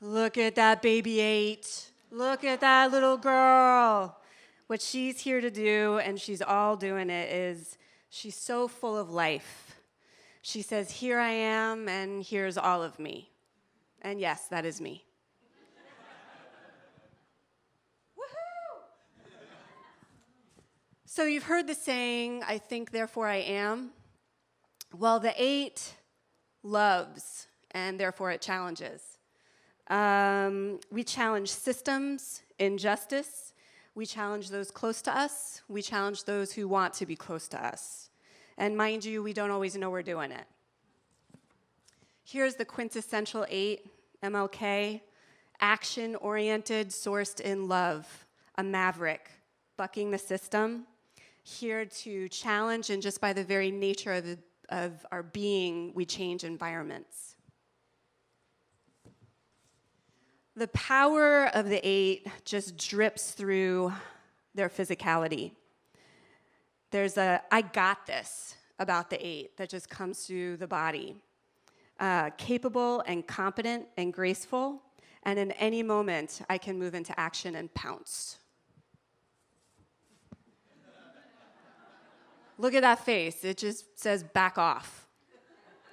Look at that baby 8. Look at that little girl. What she's here to do, and she's all doing it, is she's so full of life. She says, here I am, and here's all of me. And yes, that is me. Woohoo! So you've heard the saying, I think, therefore I am. Well, the 8 loves, and therefore it challenges. We challenge systems, injustice. We challenge those close to us. We challenge those who want to be close to us. And mind you, we don't always know we're doing it. Here's the quintessential 8, MLK, action-oriented, sourced in love, a maverick, bucking the system, here to challenge, and just by the very nature of our being, we change environments. The power of the 8 just drips through their physicality. There's a I got this about the 8 that just comes through the body. Capable and competent and graceful, and in any moment, I can move into action and pounce. Look at that face. It just says back off.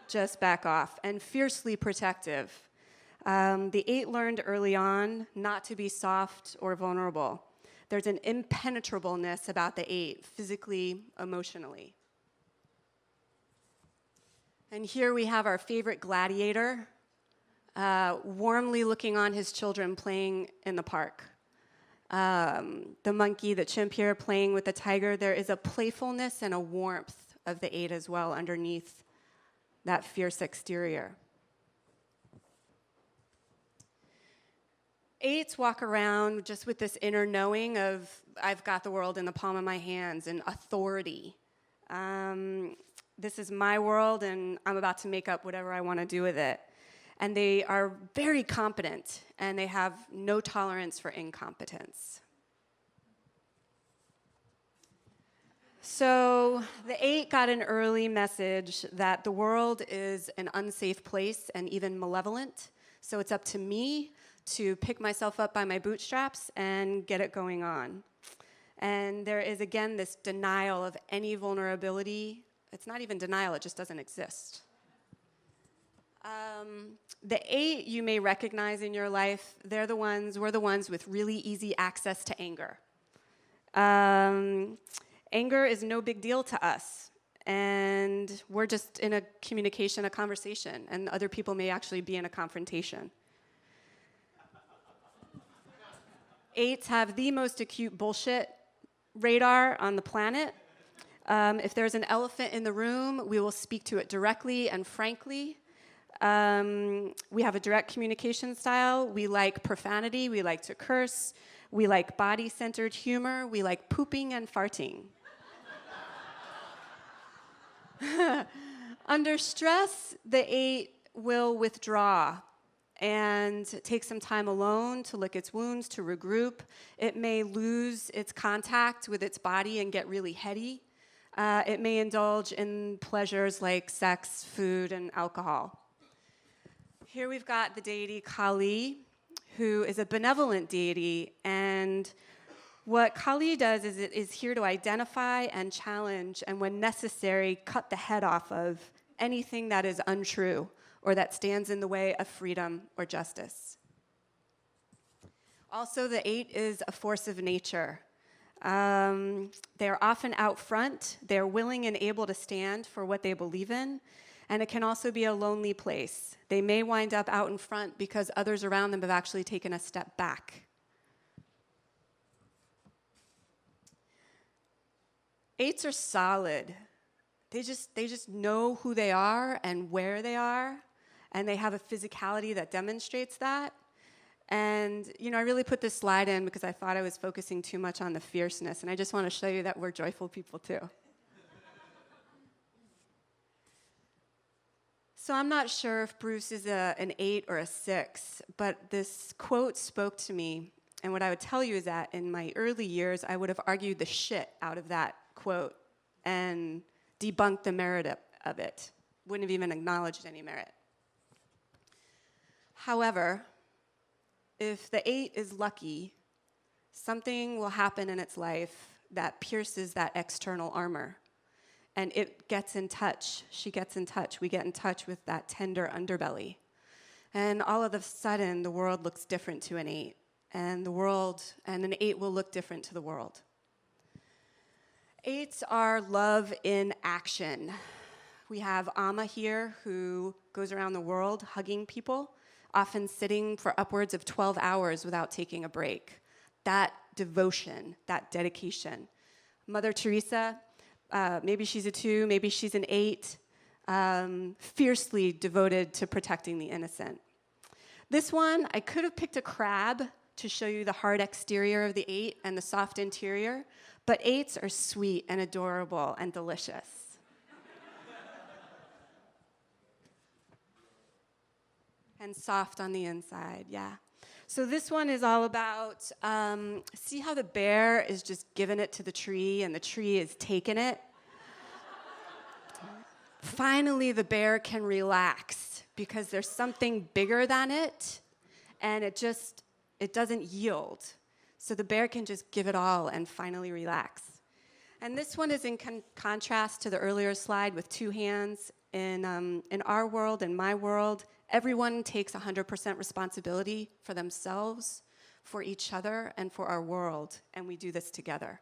Just back off. And fiercely protective. The 8 learned early on not to be soft or vulnerable. There's an impenetrableness about the 8, physically, emotionally. And here we have our favorite gladiator, warmly looking on his children playing in the park. The monkey, the chimp here playing with the tiger. There is a playfulness and a warmth of the 8 as well underneath that fierce exterior. 8s walk around just with this inner knowing of, I've got the world in the palm of my hands, and authority. This is my world, and I'm about to make up whatever I want to do with it. And they are very competent, and they have no tolerance for incompetence. So the 8 got an early message that the world is an unsafe place and even malevolent. So it's up to me to pick myself up by my bootstraps and get it going on. And there is, again, this denial of any vulnerability. It's not even denial, it just doesn't exist. The 8 you may recognize in your life, we're the ones with really easy access to anger. Anger is no big deal to us. And we're just in a communication, a conversation, and other people may actually be in a confrontation. 8s have the most acute bullshit radar on the planet. If there's an elephant in the room, we will speak to it directly and frankly. We have a direct communication style. We like profanity. We like to curse. We like body-centered humor. We like pooping and farting. Under stress, the 8 will withdraw and take some time alone to lick its wounds, to regroup. It may lose its contact with its body and get really heady. It may indulge in pleasures like sex, food, and alcohol. Here we've got the deity Kali, who is a benevolent deity, and what Kali does is it is here to identify and challenge, and when necessary, cut the head off of anything that is untrue or that stands in the way of freedom or justice. Also, the 8 is a force of nature. They're often out front. They're willing and able to stand for what they believe in, and it can also be a lonely place. They may wind up out in front because others around them have actually taken a step back. 8s are solid. They just know who they are and where they are, and they have a physicality that demonstrates that. And, I really put this slide in because I thought I was focusing too much on the fierceness, and I just want to show you that we're joyful people too. So I'm not sure if Bruce is an 8 or a 6, but this quote spoke to me, and what I would tell you is that in my early years, I would have argued the shit out of that quote and debunked the merit of it. Wouldn't have even acknowledged any merit. However, if the 8 is lucky, something will happen in its life that pierces that external armor. And it gets in touch. She gets in touch. We get in touch with that tender underbelly. And all of a sudden, the world looks different to an 8. And an 8 will look different to the world. 8s are love in action. We have Amma here, who goes around the world hugging people, often sitting for upwards of 12 hours without taking a break. That devotion, that dedication. Mother Teresa, maybe she's a 2, maybe she's an 8, fiercely devoted to protecting the innocent. This one, I could have picked a crab to show you the hard exterior of the 8 and the soft interior, but 8s are sweet and adorable and delicious. And soft on the inside, yeah. So this one is all about, see how the bear is just giving it to the tree and the tree is taking it? Finally, the bear can relax because there's something bigger than it, and it doesn't yield. So the bear can just give it all and finally relax. And this one is in contrast to the earlier slide with 2 hands. In our world, in my world, everyone takes 100% responsibility for themselves, for each other, and for our world, and we do this together.